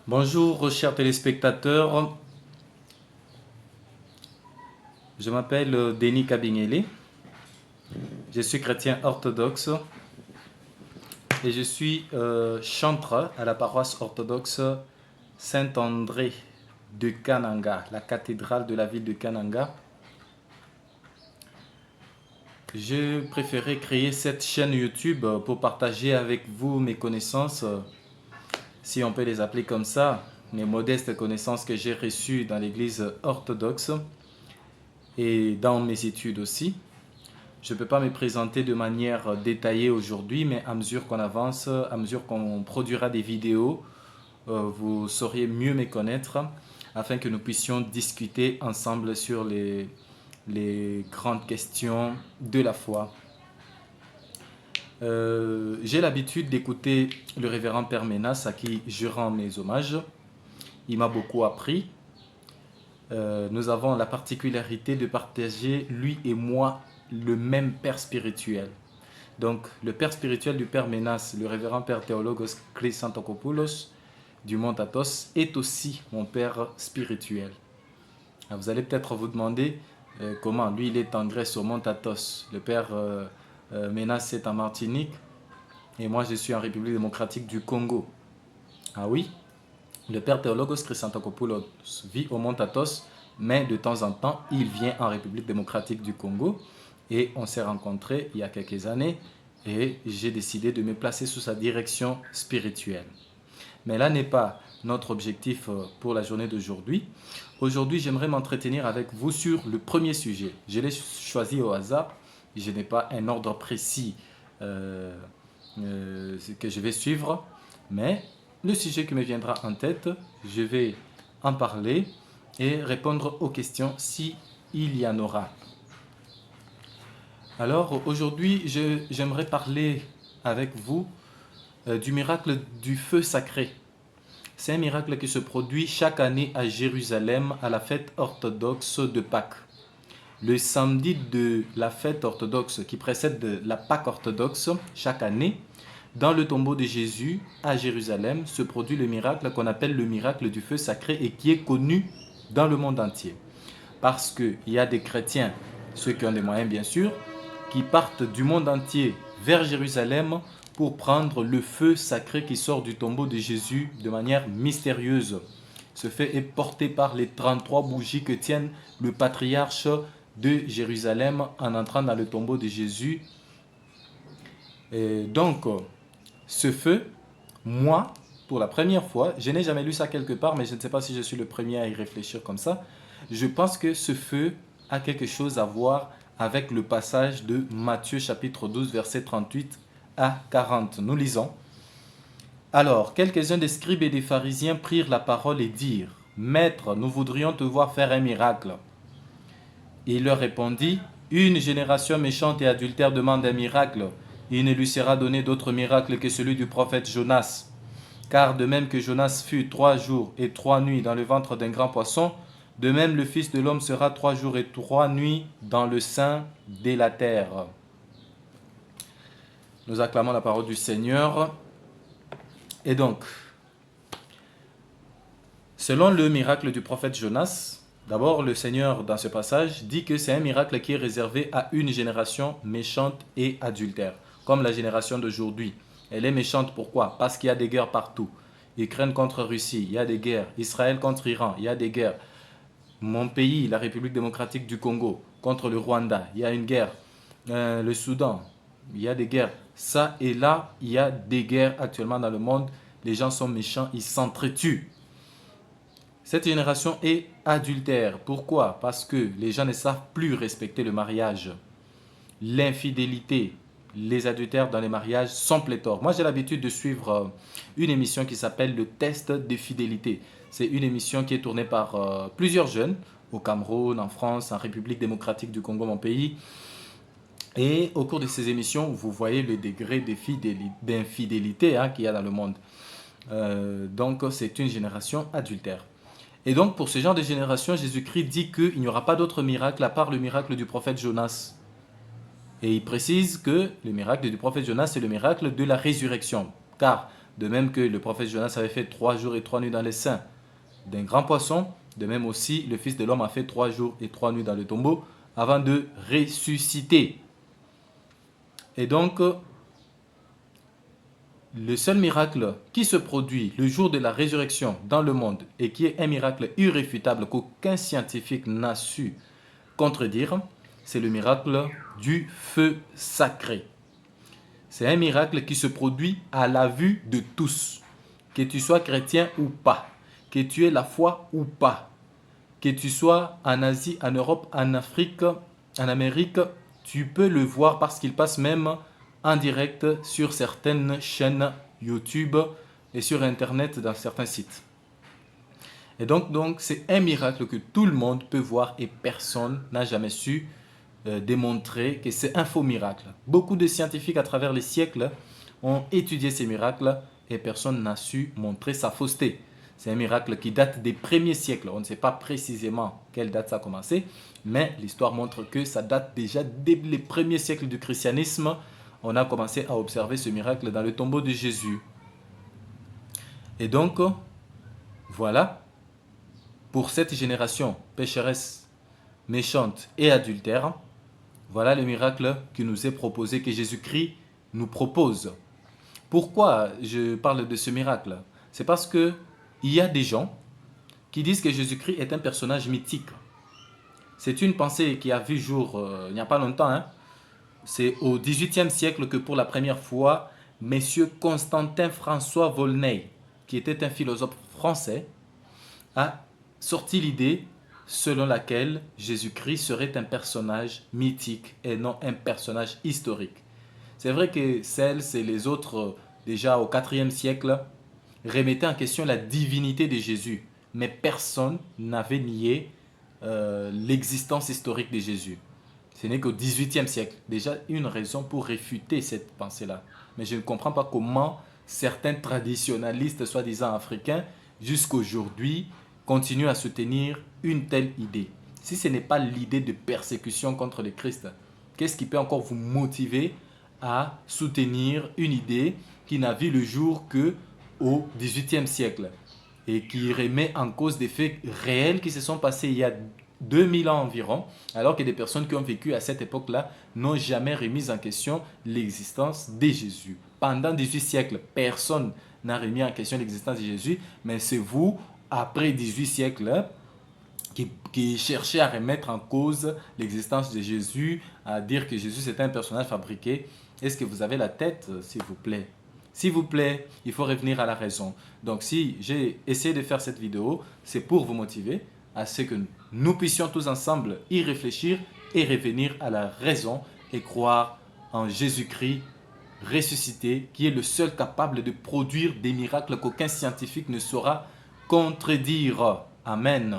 Bonjour chers téléspectateurs, je m'appelle Denis Kabingele, je suis chrétien orthodoxe et je suis chantre à la paroisse orthodoxe Saint-André de Kananga, la cathédrale de la ville de Kananga. Je préférais créer cette chaîne YouTube pour partager avec vous mes connaissances, si on peut les appeler comme ça, mes modestes connaissances que j'ai reçues dans l'église orthodoxe et dans mes études aussi. Je ne peux pas me présenter de manière détaillée aujourd'hui, mais à mesure qu'on avance, à mesure qu'on produira des vidéos, vous sauriez mieux me connaître afin que nous puissions discuter ensemble sur les grandes questions de la foi. J'ai l'habitude d'écouter le révérend Père Menas à qui je rends mes hommages. Il m'a beaucoup appris. Nous avons la particularité de partager, lui et moi, le même père spirituel. Donc, le père spirituel du père Menas, le révérend père Théologos Chrysantokopoulos du Mont Athos, est aussi mon père spirituel. Alors, vous allez peut-être vous demander comment lui il est en Grèce au Mont Athos. Le père Menas est en Martinique et moi je suis en République démocratique du Congo. Ah oui, le père Théologos Chrysantokopoulos vit au Mont Athos, mais de temps en temps, il vient en République démocratique du Congo et on s'est rencontrés il y a quelques années et j'ai décidé de me placer sous sa direction spirituelle. Mais là n'est pas notre objectif pour la journée d'aujourd'hui. Aujourd'hui, j'aimerais m'entretenir avec vous sur le premier sujet. Je l'ai choisi au hasard. Je n'ai pas un ordre précis que je vais suivre, mais le sujet qui me viendra en tête, je vais en parler et répondre aux questions si il y en aura. Alors aujourd'hui, j'aimerais parler avec vous du miracle du feu sacré. C'est un miracle qui se produit chaque année à Jérusalem à la fête orthodoxe de Pâques. Le samedi de la fête orthodoxe qui précède la Pâque orthodoxe, chaque année, dans le tombeau de Jésus à Jérusalem, se produit le miracle qu'on appelle le miracle du feu sacré et qui est connu dans le monde entier. Parce qu'il y a des chrétiens, ceux qui ont des moyens bien sûr, qui partent du monde entier vers Jérusalem pour prendre le feu sacré qui sort du tombeau de Jésus de manière mystérieuse. Ce fait est porté par les 33 bougies que tiennent le patriarche de Jérusalem en entrant dans le tombeau de Jésus. Et donc, ce feu, moi, pour la première fois, je n'ai jamais lu ça quelque part, mais je ne sais pas si je suis le premier à y réfléchir comme ça. Je pense que ce feu a quelque chose à voir avec le passage de Matthieu chapitre 12, verset 38 à 40. Nous lisons. Alors, quelques-uns des scribes et des pharisiens prirent la parole et dirent, « Maître, nous voudrions te voir faire un miracle. » Il leur répondit, « Une génération méchante et adultère demande un miracle. Il ne lui sera donné d'autre miracle que celui du prophète Jonas. Car de même que Jonas fut 3 jours et 3 nuits dans le ventre d'un grand poisson, de même le Fils de l'homme sera 3 jours et 3 nuits dans le sein de la terre. » Nous acclamons la parole du Seigneur. Et donc, selon le miracle du prophète Jonas, d'abord le Seigneur dans ce passage dit que c'est un miracle qui est réservé à une génération méchante et adultère, comme la génération d'aujourd'hui. Elle est méchante pourquoi? Parce qu'il y a des guerres partout. Ukraine contre Russie, il y a des guerres. Israël contre Iran, il y a des guerres. Mon pays, la République démocratique du Congo, contre le Rwanda, il y a une guerre. Le Soudan, il y a des guerres. Ça et là, il y a des guerres actuellement dans le monde. Les gens sont méchants, ils s'entretuent. Cette génération est adultère. Pourquoi? Parce que les gens ne savent plus respecter le mariage. L'infidélité, les adultères dans les mariages sont pléthores. Moi, j'ai l'habitude de suivre une émission qui s'appelle le test de fidélité. C'est une émission qui est tournée par plusieurs jeunes au Cameroun, en France, en République démocratique du Congo, mon pays. Et au cours de ces émissions, vous voyez le degré d'infidélité qu'il y a dans le monde. Donc, c'est une génération adultère. Et donc, pour ce genre de génération, Jésus-Christ dit qu'il n'y aura pas d'autre miracle à part le miracle du prophète Jonas. Et il précise que le miracle du prophète Jonas, c'est le miracle de la résurrection. Car De même que le prophète Jonas avait fait 3 jours et 3 nuits dans les seins d'un grand poisson, de même aussi le Fils de l'homme a fait 3 jours et 3 nuits dans le tombeau avant de ressusciter. Et donc, le seul miracle qui se produit le jour de la résurrection dans le monde et qui est un miracle irréfutable qu'aucun scientifique n'a su contredire, c'est le miracle du feu sacré. C'est un miracle qui se produit à la vue de tous, que tu sois chrétien ou pas, que tu aies la foi ou pas, que tu sois en Asie, en Europe, en Afrique, en Amérique, tu peux le voir parce qu'il passe même en direct sur certaines chaînes YouTube et sur Internet dans certains sites. Et donc c'est un miracle que tout le monde peut voir et personne n'a jamais su démontrer que c'est un faux miracle. Beaucoup de scientifiques à travers les siècles ont étudié ces miracles et personne n'a su montrer sa fausseté. C'est un miracle qui date des premiers siècles. On ne sait pas précisément quelle date ça a commencé, mais l'histoire montre que ça date déjà dès les premiers siècles du christianisme. On a commencé à observer ce miracle dans le tombeau de Jésus. Et donc, voilà, pour cette génération pécheresse, méchante et adultère, voilà le miracle qui nous est proposé, que Jésus-Christ nous propose. Pourquoi je parle de ce miracle? C'est parce que il y a des gens qui disent que Jésus-Christ est un personnage mythique. C'est une pensée qui a vu jour il n'y a pas longtemps. Hein. C'est au XVIIIe siècle que pour la première fois, M. Constantin François Volney, qui était un philosophe français, a sorti l'idée selon laquelle Jésus-Christ serait un personnage mythique et non un personnage historique. C'est vrai que celles et les autres, déjà au IVe siècle, remettaient en question la divinité de Jésus, mais personne n'avait nié l'existence historique de Jésus. Ce n'est qu'au XVIIIe siècle, déjà une raison pour réfuter cette pensée-là. Mais je ne comprends pas comment certains traditionalistes, soi-disant africains, jusqu'aujourd'hui, continuent à soutenir une telle idée. Si ce n'est pas l'idée de persécution contre le Christ, qu'est-ce qui peut encore vous motiver à soutenir une idée qui n'a vu le jour que au XVIIIe siècle et qui remet en cause des faits réels qui se sont passés il y a 2000 ans environ, alors que des personnes qui ont vécu à cette époque-là n'ont jamais remis en question l'existence de Jésus. Pendant 18 siècles, personne n'a remis en question l'existence de Jésus, mais c'est vous, après 18 siècles, qui cherchez à remettre en cause l'existence de Jésus, à dire que Jésus c'est un personnage fabriqué. Est-ce que vous avez la tête, s'il vous plaît? S'il vous plaît, il faut revenir à la raison. Donc si j'ai essayé de faire cette vidéo, c'est pour vous motiver à ce que nous puissions tous ensemble y réfléchir et revenir à la raison et croire en Jésus-Christ ressuscité, qui est le seul capable de produire des miracles qu'aucun scientifique ne saura contredire. Amen.